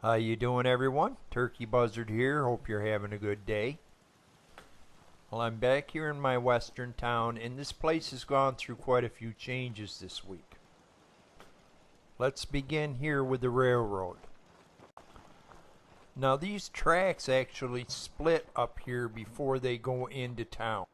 How you doing, everyone? Turkey Buzzard here. Hope you're having a good day. Well, I'm back here in my western town, and this place has gone through quite a few changes this week. Let's begin here with the railroad. Now, these tracks actually split up here before they go into town.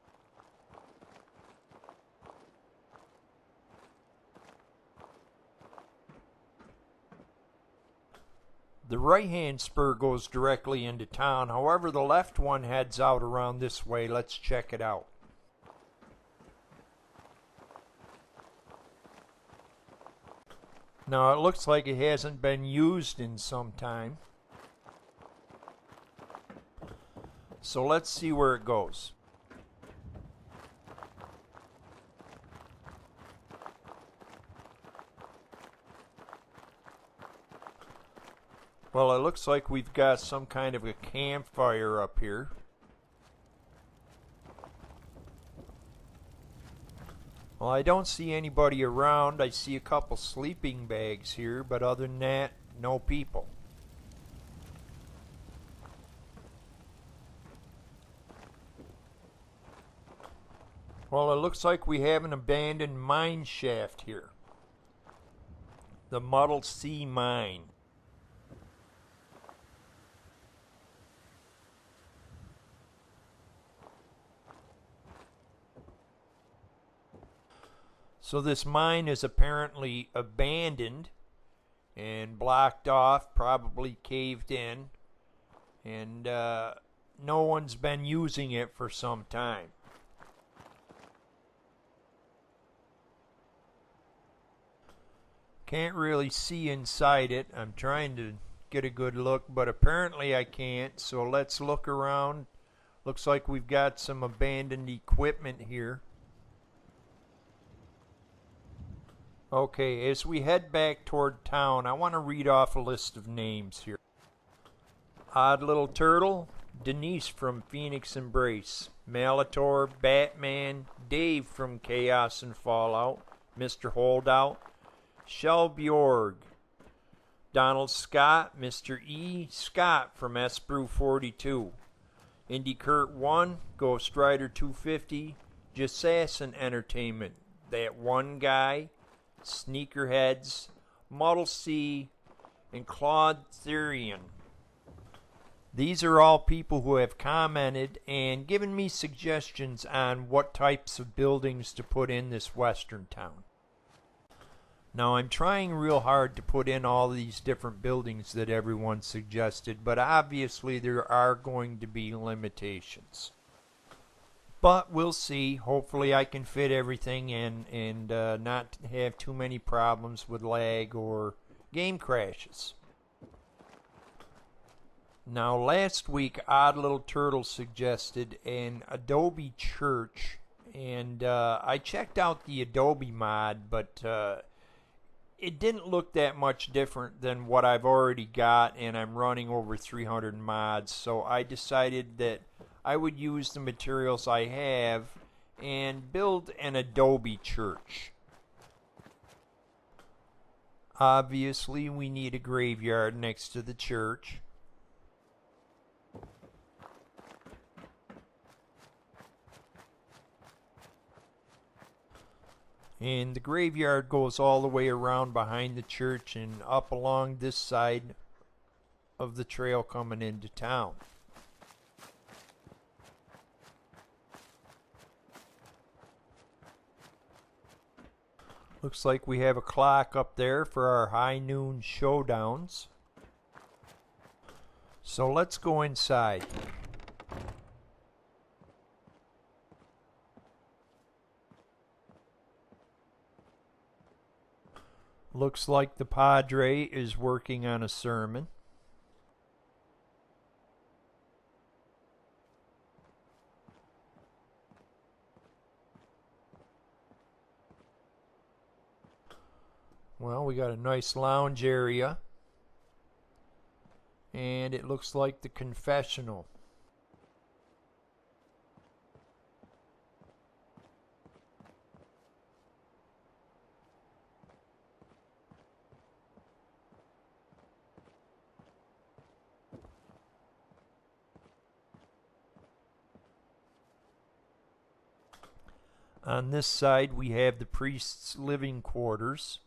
The right-hand spur goes directly into town. However, the left one heads out around this way. Let's check it out. Now, it looks like it hasn't been used in some time. So let's see where it goes. Well, it looks like we've got some kind of a campfire up here. Well, I don't see anybody around. I see a couple sleeping bags here, but other than that, no people. Well, it looks like we have an abandoned mine shaft here. The Model C mine. So this mine is apparently abandoned and blocked off, probably caved in, and no one's been using it for some time. Can't really see inside it. I'm trying to get a good look, but apparently I can't, so let's look around. Looks like we've got some abandoned equipment here. Okay, as we head back toward town, I want to read off a list of names here. Odd Little Turtle, Denise from Phoenix Embrace, Malator, Batman, Dave from Chaos and Fallout, Mr. Holdout, Shelbjorg, Donald Scott, Mr. E. Scott from S-Brew 42, Indy Kurt 1, Ghost Rider 250, Jassassin Entertainment, That One Guy, Sneakerheads, Model C, and Claude Therian. These are all people who have commented and given me suggestions on what types of buildings to put in this western town. Now, I'm trying real hard to put in all these different buildings that everyone suggested, but obviously there are going to be limitations. But we'll see. Hopefully I can fit everything in and not have too many problems with lag or game crashes. Now, last week, Odd Little Turtle suggested an Adobe Church, and I checked out the Adobe mod, but it didn't look that much different than what I've already got, and I'm running over 300 mods, so I decided that I would use the materials I have and build an Adobe Church. Obviously, we need a graveyard next to the church. And the graveyard goes all the way around behind the church and up along this side of the trail coming into town. Looks like we have a clock up there for our high noon showdowns. So let's go inside. Looks like the Padre is working on a sermon. Well, we got a nice lounge area. And it looks like the confessional. On this side we have the priest's living quarters.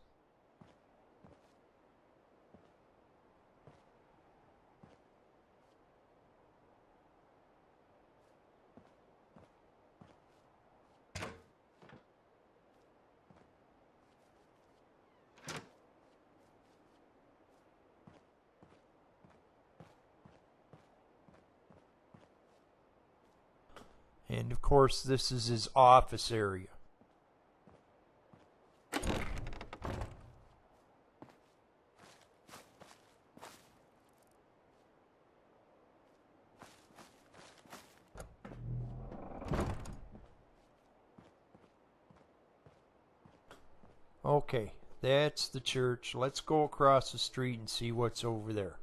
And of course this is his office area. Okay, that's the church. Let's go across the street and see what's over there.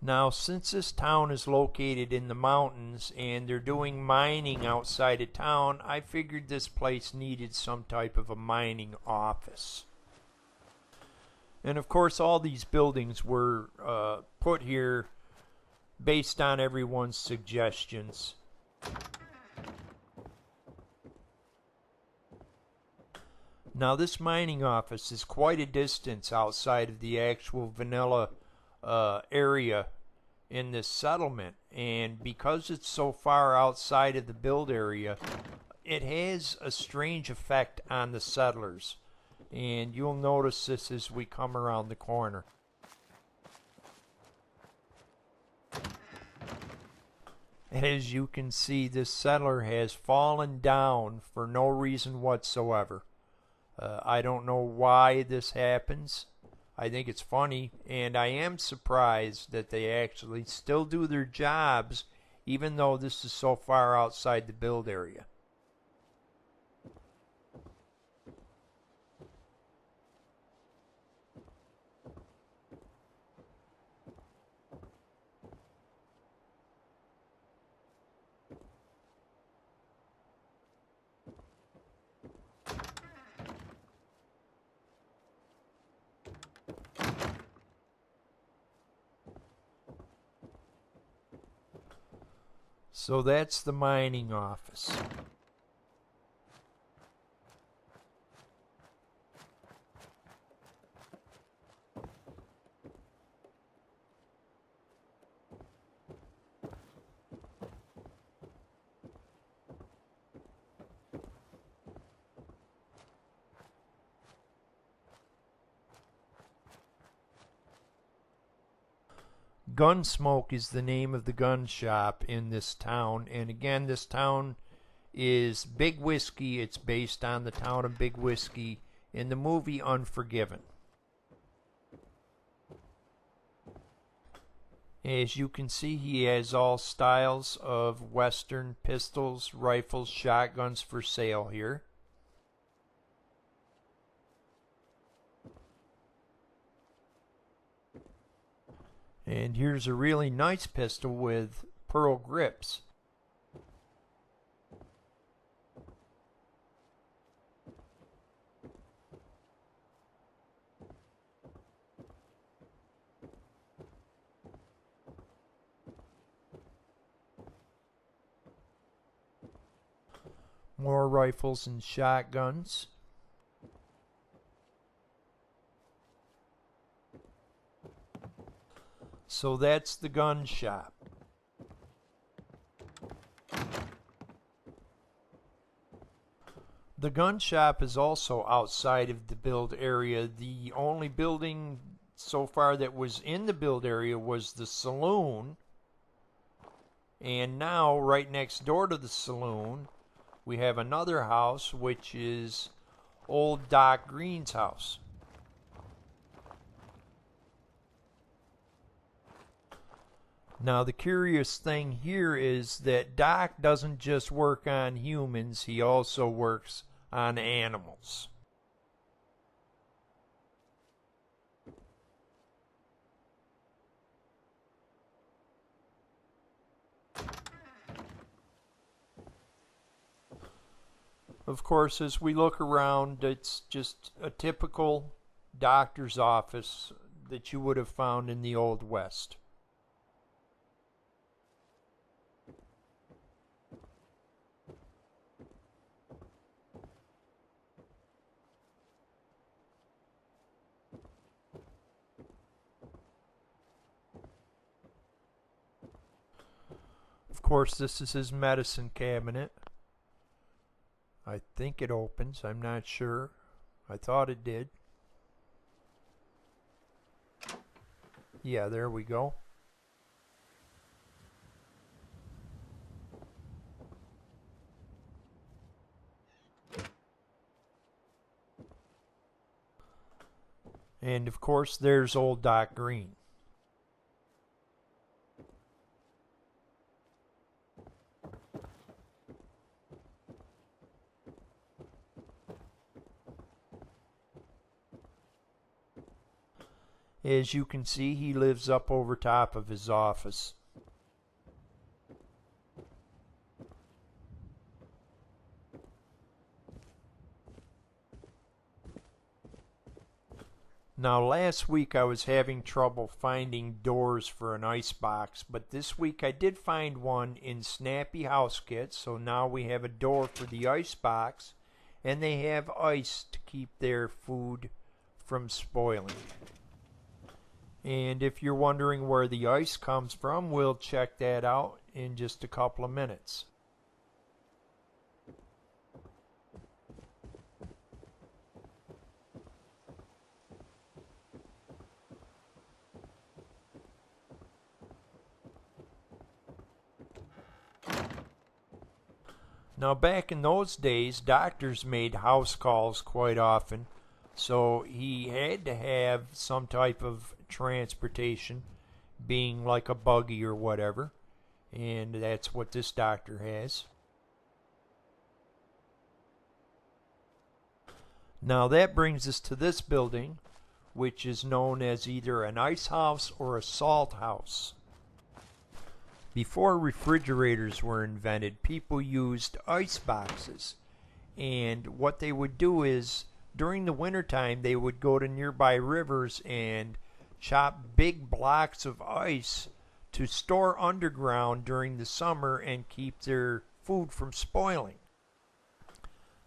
Now, since this town is located in the mountains and they're doing mining outside of town, I figured this place needed some type of a mining office. And of course, all these buildings were put here based on everyone's suggestions. Now, this mining office is quite a distance outside of the actual vanilla area in this settlement, and because it's so far outside of the build area, it has a strange effect on the settlers, and you'll notice this as we come around the corner. As you can see, this settler has fallen down for no reason whatsoever. I don't know why this happens. I think it's funny, and I am surprised that they actually still do their jobs even though this is so far outside the build area. So that's the mining office. Gunsmoke is the name of the gun shop in this town, and again, this town is Big Whiskey. It's based on the town of Big Whiskey in the movie Unforgiven. As you can see, he has all styles of Western pistols, rifles, shotguns for sale here. And here's a really nice pistol with pearl grips. More rifles and shotguns. So that's the gun shop. The gun shop is also outside of the build area. The only building so far that was in the build area was the saloon. And now, right next door to the saloon, we have another house, which is old Doc Green's house. Now, the curious thing here is that Doc doesn't just work on humans, he also works on animals. Of course, as we look around, it's just a typical doctor's office that you would have found in the Old West. Of course, this is his medicine cabinet. I think it opens. I'm not sure. I thought it did. Yeah, there we go. And of course, there's old Doc Green. As you can see, he lives up over top of his office. Now last week I was having trouble finding doors for an ice box, but this week I did find one in Snappy House Kit, so now we have a door for the ice box, and they have ice to keep their food from spoiling. And if you're wondering where the ice comes from, we'll check that out in just a couple of minutes. Now back in those days, doctors made house calls quite often, so he had to have some type of transportation, being like a buggy or whatever, and that's what this doctor has. Now that brings us to this building, which is known as either an ice house or a salt house. Before refrigerators were invented, people used ice boxes, and what they would do is during the wintertime they would go to nearby rivers and chop big blocks of ice to store underground during the summer and keep their food from spoiling.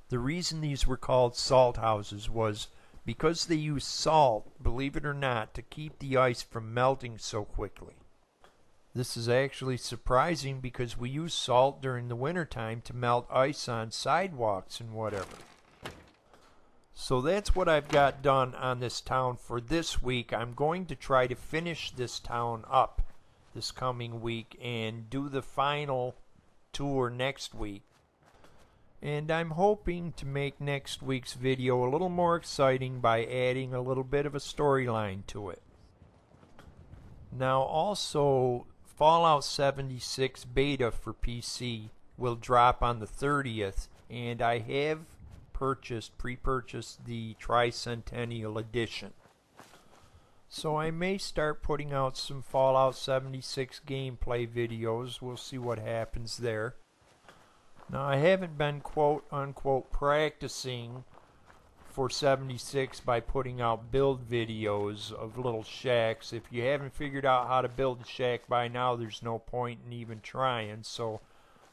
The reason these were called salt houses was because they used salt, believe it or not, to keep the ice from melting so quickly. This is actually surprising because we use salt during the wintertime to melt ice on sidewalks and whatever. So that's what I've got done on this town for this week. I'm going to try to finish this town up this coming week and do the final tour next week. And I'm hoping to make next week's video a little more exciting by adding a little bit of a storyline to it. Now also, Fallout 76 beta for PC will drop on the 30th, and I have pre-purchased the Tricentennial Edition. So I may start putting out some Fallout 76 gameplay videos. We'll see what happens there. Now I haven't been quote-unquote practicing for 76 by putting out build videos of little shacks. If you haven't figured out how to build a shack by now, there's no point in even trying. So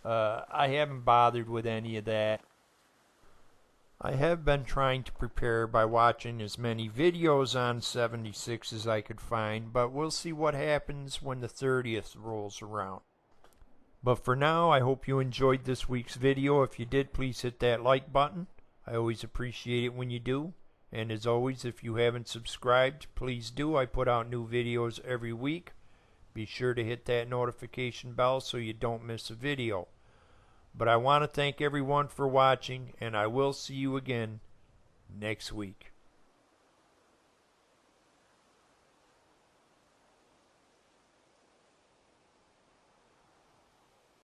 I haven't bothered with any of that. I have been trying to prepare by watching as many videos on 76 as I could find, but we'll see what happens when the 30th rolls around. But for now, I hope you enjoyed this week's video. If you did, please hit that like button. I always appreciate it when you do. And as always, if you haven't subscribed, please do. I put out new videos every week. Be sure to hit that notification bell so you don't miss a video. But I want to thank everyone for watching, and I will see you again next week.